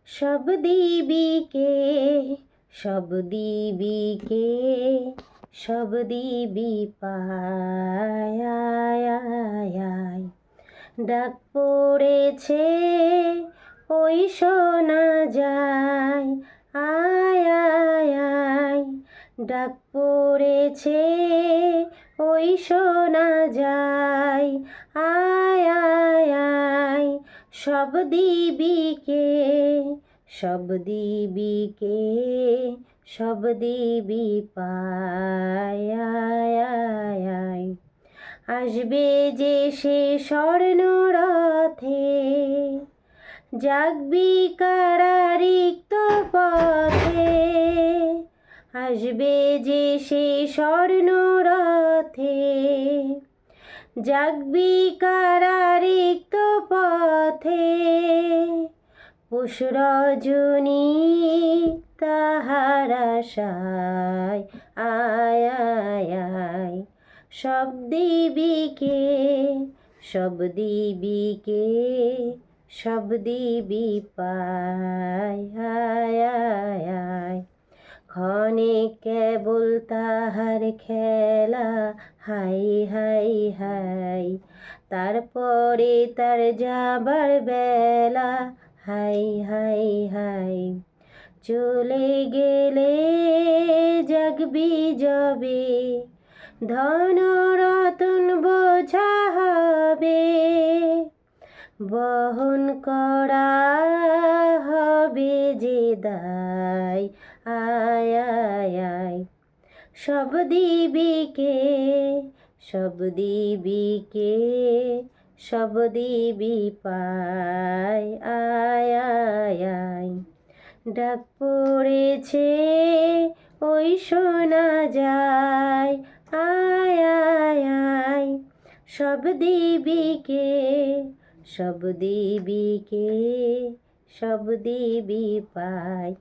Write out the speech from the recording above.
সব দিবিকে, সব দিবিকে, সব দিবি পায়। আয়, আয়, আয়। ডাক পড়েছে ওই শোনা যায়। আয়, আয়, আয়। ডাক পড়েছে ওই শোনা যায়। আয়, আয়, আয়। সব দিবিকে, সব দিবিকে, সব দিবি পায়। আয়, আয়, আয়। আসবে যে সে স্বর্ণ রথে, জাগবি কারা রিক্ত পথে। আসবে যে সে স্বর্ণ রথে, জাগবি কারা রিক্ত পথে। পৌষ রজনী তাহার আশায়। আয়, আয়, আয়। সব দিবিকে, সব দিবিকে, সব দিবি পায়। আয়, আয়, আয়। ক্ষণে কেবল তাহার খেলা, হাই, হাই, হাই। তারপরে তার যাবার বেলা, হাই, হাই, হাই। চলে গেলে জাগবি যবে, ধন রতন বোঝা হবে। বহন করা হবে যে দায়। আয়, আয়, আয়। সব দিবিকে, সব দিবিকে, সব দিবি পায়। আয়, আয়, আয়। ডাক পড়েছে ওই শোনা যায়। আয়, আয়, আয়। সব দিবিকে, সব দিবিকে, সব দিবি পায়।